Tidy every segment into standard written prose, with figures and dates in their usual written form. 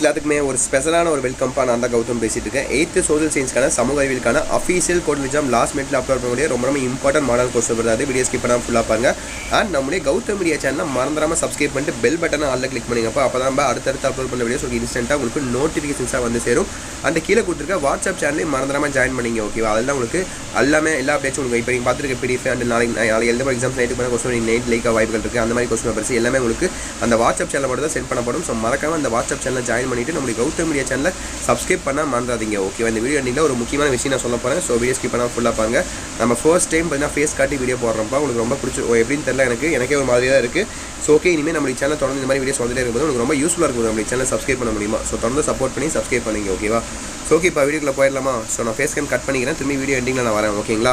எல்லாத்துக்குமே ஒரு ஸ்பெஷலான ஒரு வெல்கம்ப்பா. நான் தான் கௌதம் பேசிட்டு இருக்கேன். 8th சோஷியல் சயின்ஸ்க்கான சமூக அறிவியலுக்கான அஃபீஷியல் கோட் எக்ஸாம் லாஸ்ட் மினிட்ல அப்லோட் பண்ணக்கூடிய ரொம்ப இம்பார்ட்டன்ட் மாடல் கொஸ்டின் வருது. வீடியோ ஸ்கிப் பண்ணாமல் ஃபுல்லாக பாருங்க. அண்ட் நம்முடைய கௌதம் மீடியா சேனலை மறந்துடாமல் சப்ஸ்கிரைப் பண்ணிட்டு பெல் பட்டனை ஆல்ல கிளிக் பண்ணிங்கப்பா. அப்போ தான் அடுத்தடுத்து அப்லோட் பண்ண வீடியோஸ் உங்களுக்கு இன்ஸ்டன்ட்டாக உங்களுக்கு நோட்டிஃபிகேஷன்ஸாக வந்து சேரும். அந்த கீழே கொடுத்துருக்க வாட்ஸ்அப் சேனலையும் மறந்துடாமல் ஜாயின் பண்ணிங்க. ஓகேவா? அதெல்லாம் உங்களுக்கு எல்லாமே எல்லா அப்டேட்ஸும் உங்களுக்கு இப்போ நீங்கள் பார்த்துருக்க பிடிஎஃப் அண்ட் நாளைக்கு எழுத எக்ஸாம்ஸ் நைட்டு பண்ண கொஸ்டின் நைட் லைக்காக வாய்ப்புகள் இருக்குது. அந்த மாதிரி கொஸ்டின் பேப்பர்ஸ் எல்லாமே உங்களுக்கு அந்த வாட்ஸ்அப் சேனல் மட்டும் தான் சென்ட் பண்ணப்படும். ஸோ மறக்காமல் அந்த வாட்ஸ்அப் சேனலை ஜாயின் பண்ணிவிட்டு நம்மளுடைய கௌதம் மீடியா சேனலை சப்ஸ்கிரைப் பண்ணால் மறந்துடாதீங்க. ஓகேவா? இந்த வீடியோ எண்டிங்கில் ஒரு முக்கியமான விஷயம் நான் சொல்ல போகிறேன். ஸோ வீடியோ ஸ்கிப் பண்ணால் ஃபுல்லாக பாருங்க. நம்ம ஃபர்ஸ்ட் டைம் பார்த்தீங்கன்னா ஃபேஸ் காட்டி வீடியோ போடுறப்பா உங்களுக்கு ரொம்ப பிடிச்சி எப்படின்னு தெரியல, எனக்கே ஒரு மாதிரியாக தான் இருக்குது. ஸோ ஓகே, இனிமேல் நம்ம சேனல் தொடர்ந்து இந்த மாதிரி வீடியோஸ் வந்துட்டே இருக்கும்போது உங்களுக்கு ரொம்ப யூஸ்ஃபுல்லாக இருக்கும். நம்ம சேனல் சப்ஸ்கிரைப் பண்ண முடியுமா? ஸோ தொடர்ந்து சப்போர்ட் பண்ணி சப்ஸ்கிரைப் பண்ணிங்க. ஓகேவா? ஸோ ஓகே, இப்போ வீடியோக்குள்ள போயிடலாமா? ஸோ நான் ஃபேஸ் கேம் கட் பண்ணிக்கிறேன். திரும்பி வீடியோ எண்டிங்கில் நான் வரேன். ஓகேங்களா?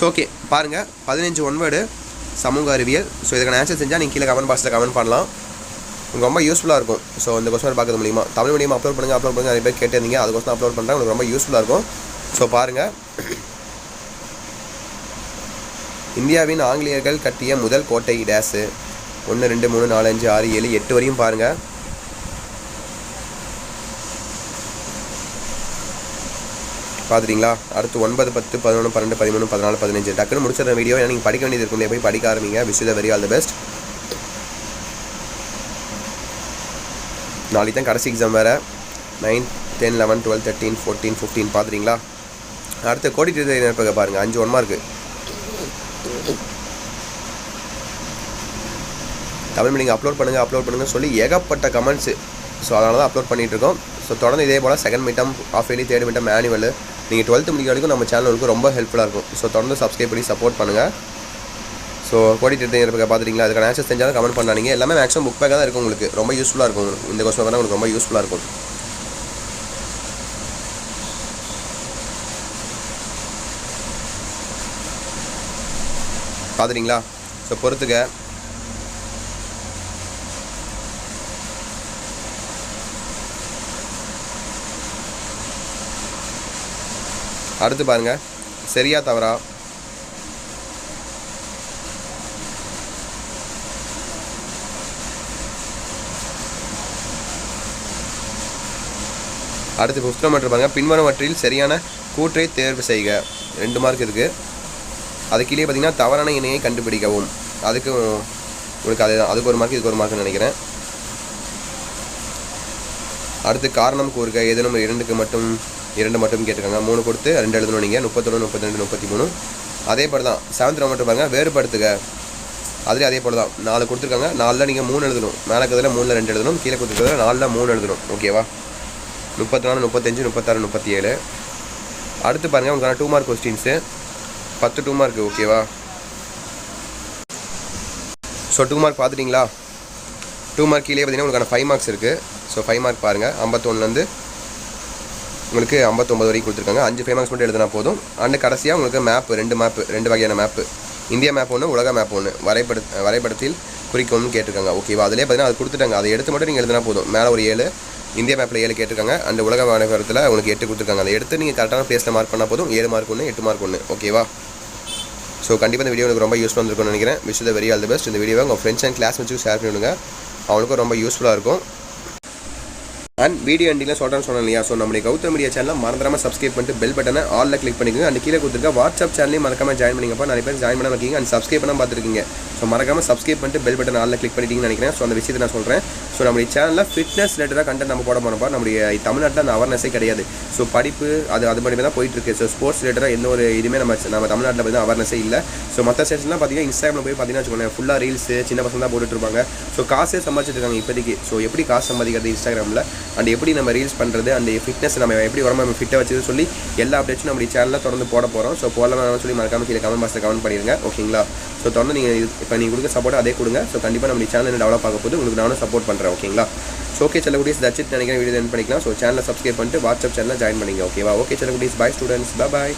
ஸோ ஓகே பாருங்கள், 15 ஒன்வேர்டு சமூக அறிவியல். ஸோ இதுக்கான ஆன்சர் செஞ்சால் நீங்கள் கீழே கமெண்ட் பாக்ஸில் கமெண்ட் பண்ணலாம். உங்களுக்கு ரொம்ப யூஸ்ஃபுல்லாக இருக்கும். ஸோ இந்த கொஸ்டின் பார்க்க முடியுமா? தமிழ் மீடியம் அப்லோட் பண்ணுங்கள் நிறைய பேர் கேட்டிருந்தீங்க. அது கொஸ்டின் அப்லோட் பண்ணுறேன். உங்களுக்கு ரொம்ப யூஸ்ஃபுல்லாக இருக்கும். ஸோ பாருங்கள், இந்தியாவின் ஆங்கிலேயர்கள் கட்டிய முதல் கோட்டை டேஸு 1 2 3 4 5 6 7 8 வரையும் பாருங்கள். பார்த்துட்டிங்களா? அடுத்து 9 10 11 12 13 14 15 டக்குன்னு முடிச்சிடுற வீடியோ. ஏன்னா நீங்கள் படிக்க வேண்டியது இருக்கும். போய் படிக்க ஆரம்பிங்க. Wish you the very all the best. நாளைக்கு தான் கடைசி எக்ஸாம் வேறு. 9 10 11 12 13 14 15 பார்த்துட்டிங்களா? அடுத்து கோடிட்டு நினைப்பக பாருங்கள். 5 1 மார்க்கு. தமிழ் மீடியம் அப்லோட் பண்ணுங்கள் சொல்லி ஏகப்பட்ட கமெண்ட்ஸு. ஸோ அதனால தான் அப்லோட் பண்ணிகிட்ருக்கோம். ஸோ தொடர்ந்து இதே போல் second midterm, half yearly, third midterm, manual நீங்கள் 12th முடிக்க வரைக்கும் நம்ம சேனலுக்கு ரொம்ப ஹெல்ப்ஃபுல்லாக இருக்கும். ஸோ தொடர்ந்து சப்ஸ்கிரைப் பண்ணி சப்போர்ட் பண்ணுங்கள். ஸோ கோடிட்டு பார்த்துட்டிங்களா? அதுக்கான ஆன்சர் செஞ்சாலும் கமெண்ட் பண்ணாதீங்க. எல்லாமே மேக்ஸிமம் புக் பேக்காக தான் இருக்கும். உங்களுக்கு ரொம்ப யூஸ்ஃபுல்லாக இருக்கும். இந்த கொஸ்டின் வேணால் உங்களுக்கு ரொம்ப யூஸ்ஃபுல்லாக இருக்கும். பார்த்துட்டிங்களா? ஸோ பொறுத்துக்க. அடுத்து பாருங்கள், சரியா தவறா? அடுத்து 5th மீட்டர் பாருங்கள். பின்வருவற்றில் சரியான கூற்றை தேர்வு செய்க. 2 மார்க் இருக்குது. அது கீழே பார்த்தீங்கன்னா தவறான இணையை கண்டுபிடிக்கவும். அதுக்கு உங்களுக்கு அதே தான். அதுக்கு 1 மார்க், இதுக்கு 1 மார்க்னு நினைக்கிறேன். அடுத்து காரணம் கூறுக. ஏதேனும் 2 மட்டும் கேட்டிருக்காங்க. 3 கொடுத்து 2 எழுதணும். நீங்கள் 31 32 33 அதே போல் தான். 7th மட்டும் பாருங்கள், வேறுபடுத்துக. அதுலேயும் அதே போல் தான். 4 கொடுத்துருக்காங்க. 4ல் நீங்கள் 3 எழுதணும். மேலே இருக்கிறதுல 3ல் 2 எழுதணும். கீழே கொடுத்துருக்கிறதுல 4ல் 3 எழுதணும். ஓகேவா? 34 35 36 37. அடுத்து பாருங்கள், உங்களுக்கான 2 மார்க் கொஸ்டின்ஸு. 10 2 மார்க். ஓகேவா? ஸோ 2 மார்க் பார்த்துட்டிங்களா? 2 மார்க் கீழே பார்த்தீங்கன்னா உங்களுக்கான 5 மார்க்ஸ் இருக்குது. ஸோ 5 மார்க் பாருங்கள். 51லேருந்து உங்களுக்கு 59 வரைக்கும் கொடுத்துருக்காங்க. 5 5 மார்க்ஸ் மட்டும் எழுதினா போதும். அண்டு கடைசியாக உங்களுக்கு மேப்பு, 2 வகையான மேப்பு. இந்தியா மேப் ஒன்று, உலக மேப் ஒன்று. வரைபடத்தில் குறிக்கணும்னு கேட்டிருக்காங்க. ஓகேவா? அதிலே பார்த்தீங்கன்னா அது கொடுத்துட்டாங்க. அதை எடுத்து மட்டும் நீங்கள் எழுதினா போதும். மேலே ஒரு 7, இந்தியா மேப்பில் 7 கேட்டிருக்காங்க. அண்ட் உலக வரைபடத்தில் உங்களுக்கு 8 கொடுத்துருக்காங்க. அதை எடுத்து நீங்கள் கரெக்டான பிளேஸில் மார்க் பண்ணால் போதும். 7 மார்க் 1, 8 மார்க் 1. ஓகேவா? ஸோ கண்டிப்பாக இந்த வீடியோ எனக்கு ரொம்ப யூஸ்ஃபுல்லாக இருந்திருக்கும்னு நினைக்கிறேன். Wish you the very all the best. இந்த வீடியோவை உங்கள் ஃப்ரெண்ட்ஸ் அண்ட் கிளாஸ் வச்சு ஷேர் பண்ணிவிடுங்க. அவங்களுக்கும் ரொம்ப யூஸ்ஃபுல்லாக இருக்கும். அண்ட் வீடியோ எண்டிங்கில் சொன்னேன் இல்லையா? ஸோ நம்மளுடைய கௌதம் மீடியா சேனலை மறந்துடாமல் சப்ஸ்கிரைப் பண்ணிட்டு பெல் பட்டனை ஆலில் கிளிக் பண்ணிக்கோங்க. அண்ட் கீழே கொடுத்துருக்க வாட்ஸ்அப் சேனலையும் மறக்காமல் ஜாயின் பண்ணிங்கப்பா. நிறைய பேர் ஜாயின் பண்ணாமல் இருக்கீங்க அண்ட் சப்ஸ்கிரைப் பண்ணால் பார்த்துருக்கீங்க. ஸோ மறக்காமல் சப்ஸ்கிரைப் பண்ணிட்டு பெல் பட்டன் ஆலில் கிளிக் பண்ணிட்டீங்கன்னு நினைக்கிறேன். ஸோ அந்த விஷயத்தை நான் சொல்கிறேன். ஸோ நம்மளுடைய சேனலில் ஃபிட்னஸ் ரிலேட்டடாக கண்டென்ட் நம்ம போட போகிறோம்ப்பா. நம்மளுடைய தமிழ்நாட்டில் அந்த அவேர்னஸே கிடையாது. ஸோ படிப்பு அது மட்டுமே தான் போயிட்டுருக்கு. ஸோ ஸ்போர்ட்ஸ் ரிலேட்டடாக எந்த ஒரு இதுவுமே நம்ம தமிழ்நாட்டில் பார்த்தீங்கன்னா அவேர்னஸே இல்லை. ஸோ மற்ற ஸ்டேஷன்லாம் பார்த்தீங்கன்னா இன்ஸ்டாகிராமில் போய் பார்த்தீங்கன்னா வச்சுக்கோங்க, ஃபுல்லாக ரீல்ஸு சின்ன பசங்க தான் போட்டுட்ருப்பாங்க. ஸோ காசே சம்பாதிச்சிட்டு இருக்காங்க இப்போதைக்கு. ஸோ எப்படி காசு சம்பாதிக்கிறது இன்ஸ்டாகிராமில், அண்ட் எப்படி நம்ம ரீல்ஸ் பண்ணுறது, அந்த ஃபிட்னஸ் நம்ம எப்படி உடம்பு நம்ம ஃபிட்டாக வச்சு சொல்லி எல்லா அப்டேட்ஸும் நம்மளுடைய சேனலில் தொடர்ந்து போட போகிறோம். ஸோ போடலாம் சொல்லி மறக்காமல் கீழே கமெண்ட் பாக்ஸில் கமெண்ட் பண்ணிடுங்க. ஓகேங்களா? ஸோ தொடர்ந்து நீங்கள் இப்போ நீங்கள் கொடுக்க சப்போர்ட் அதே கொடுங்க. ஸோ கண்டிப்பாக நம்ம சேனல் டெவலப் ஆக போது உங்களுக்கு நானும் சப்போர்ட் பண்ணுறேன். ஓகேங்களா? ஸோ ஓகே செல்லகுட்டீஸ், தட்ஸ் இட் நினைக்கிறேன். வீடியோ எண்ட் பண்ணிக்கலாம். ஸோ சேனலை சப்ஸ்கிரைப் பண்ணிட்டு வாட்ஸ்அப் சேனலில் ஜாயின் பண்ணிங்க. ஓகேவா? ஓகே செல்லகுட்டீஸ், பாய் ஸ்டூடெண்ட்ஸ், பாய்.